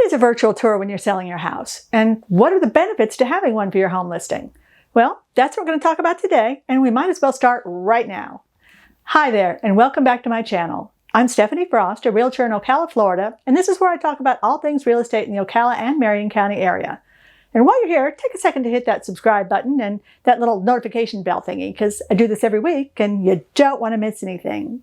is a virtual tour when you're selling your house? And what are the benefits to having one for your home listing? Well, that's what we're going to talk about today, and we might as well start right now. Hi there, and welcome back to my channel. I'm Stephanie Frost, a realtor in Ocala, Florida, and this is where I talk about all things real estate in the Ocala and Marion County area. And while you're here, take a second to hit that subscribe button and that little notification bell thingy, because I do this every week and you don't want to miss anything.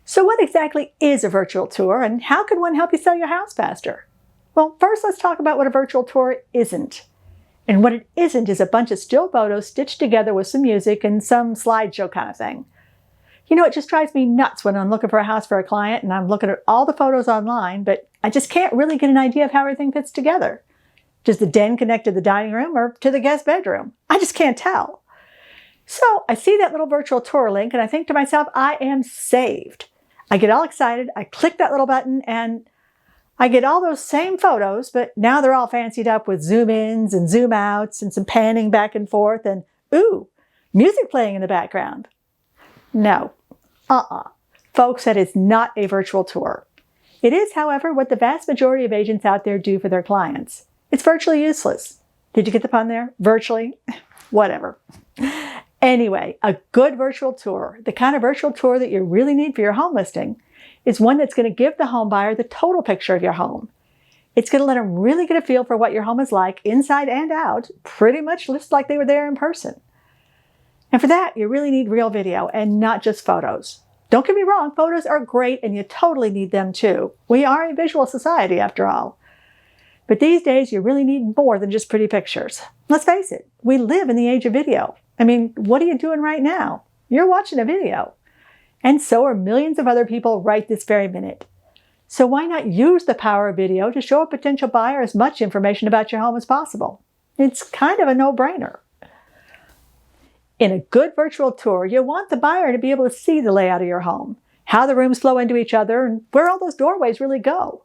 So what exactly is a virtual tour, and how can one help you sell your house faster? Well, first let's talk about what a virtual tour isn't. And what it isn't is a bunch of still photos stitched together with some music and some slideshow kind of thing. You know, it just drives me nuts when I'm looking for a house for a client and I'm looking at all the photos online, but I just can't really get an idea of how everything fits together. Does the den connect to the dining room or to the guest bedroom? I just can't tell. So I see that little virtual tour link and I think to myself, I am saved. I get all excited, I click that little button, and I get all those same photos, but now they're all fancied up with zoom ins and zoom outs and some panning back and forth and, ooh, music playing in the background. No, folks, that is not a virtual tour. It is, however, what the vast majority of agents out there do for their clients. It's virtually useless. Did you get the pun there? Virtually? Whatever. Anyway, a good virtual tour, the kind of virtual tour that you really need for your home listing, is one that's going to give the home buyer the total picture of your home. It's going to let them really get a feel for what your home is like inside and out, pretty much just like they were there in person. And for that, you really need real video and not just photos. Don't get me wrong, photos are great and you totally need them too. We are a visual society after all. But these days, you really need more than just pretty pictures. Let's face it, we live in the age of video. I mean, what are you doing right now? You're watching a video. And so are millions of other people right this very minute. So why not use the power of video to show a potential buyer as much information about your home as possible? It's kind of a no-brainer. In a good virtual tour, you want the buyer to be able to see the layout of your home, how the rooms flow into each other, and where all those doorways really go.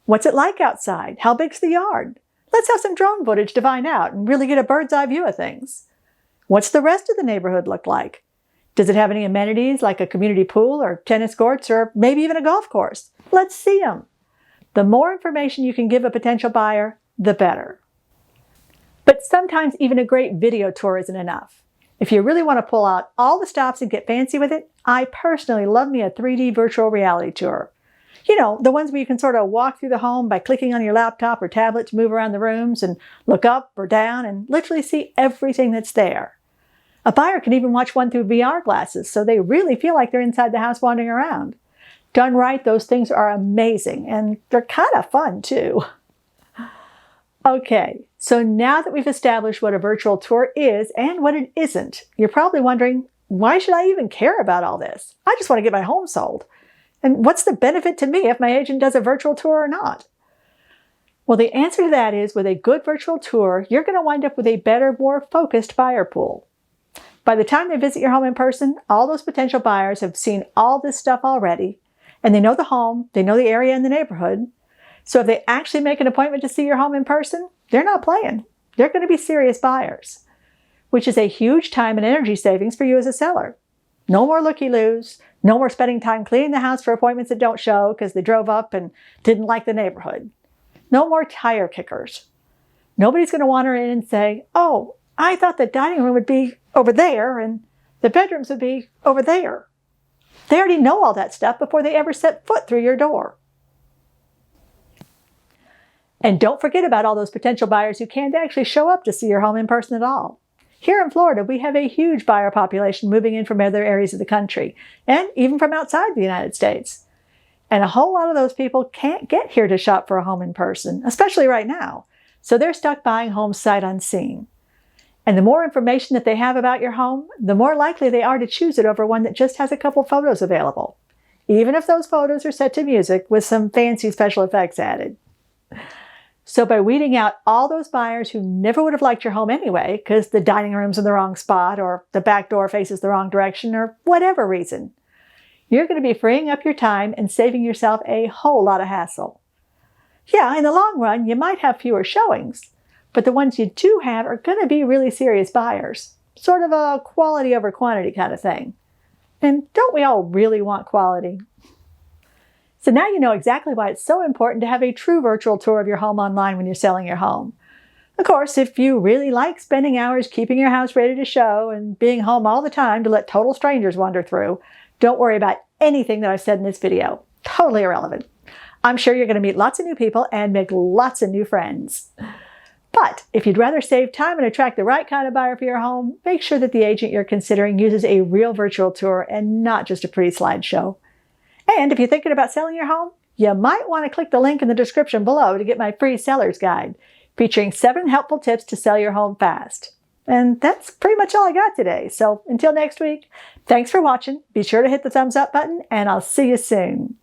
What's it like outside? How big's the yard? Let's have some drone footage to find out and really get a bird's eye view of things. What's the rest of the neighborhood look like? Does it have any amenities like a community pool or tennis courts or maybe even a golf course? Let's see them. The more information you can give a potential buyer, the better. But sometimes even a great video tour isn't enough. If you really want to pull out all the stops and get fancy with it, I personally love me a 3D virtual reality tour. You know, the ones where you can sort of walk through the home by clicking on your laptop or tablet to move around the rooms and look up or down and literally see everything that's there. A buyer can even watch one through VR glasses, so they really feel like they're inside the house wandering around. Done right, those things are amazing, and they're kind of fun too. Okay, so now that we've established what a virtual tour is and what it isn't, you're probably wondering, why should I even care about all this? I just want to get my home sold. And what's the benefit to me if my agent does a virtual tour or not? Well, the answer to that is with a good virtual tour, you're going to wind up with a better, more focused buyer pool. By the time they visit your home in person, all those potential buyers have seen all this stuff already, and they know the home, they know the area and the neighborhood. So if they actually make an appointment to see your home in person, they're not playing. They're going to be serious buyers, which is a huge time and energy savings for you as a seller. No more looky-loos. No more spending time cleaning the house for appointments that don't show because they drove up and didn't like the neighborhood. No more tire kickers. Nobody's going to wander in and say, oh, I thought the dining room would be over there and the bedrooms would be over there. They already know all that stuff before they ever set foot through your door. And don't forget about all those potential buyers who can't actually show up to see your home in person at all. Here in Florida, we have a huge buyer population moving in from other areas of the country, and even from outside the United States. And a whole lot of those people can't get here to shop for a home in person, especially right now. So they're stuck buying homes sight unseen. And the more information that they have about your home, the more likely they are to choose it over one that just has a couple photos available, even if those photos are set to music with some fancy special effects added. So by weeding out all those buyers who never would have liked your home anyway, because the dining room's in the wrong spot or the back door faces the wrong direction or whatever reason, you're going to be freeing up your time and saving yourself a whole lot of hassle. Yeah, in the long run, you might have fewer showings, but the ones you do have are going to be really serious buyers. Sort of a quality over quantity kind of thing. And don't we all really want quality? So now you know exactly why it's so important to have a true virtual tour of your home online when you're selling your home. Of course, if you really like spending hours keeping your house ready to show and being home all the time to let total strangers wander through, don't worry about anything that I've said in this video. Totally irrelevant. I'm sure you're going to meet lots of new people and make lots of new friends. But if you'd rather save time and attract the right kind of buyer for your home, make sure that the agent you're considering uses a real virtual tour and not just a pretty slideshow. And if you're thinking about selling your home, you might want to click the link in the description below to get my free seller's guide, featuring 7 helpful tips to sell your home fast. And that's pretty much all I got today. So until next week, thanks for watching. Be sure to hit the thumbs up button, and I'll see you soon.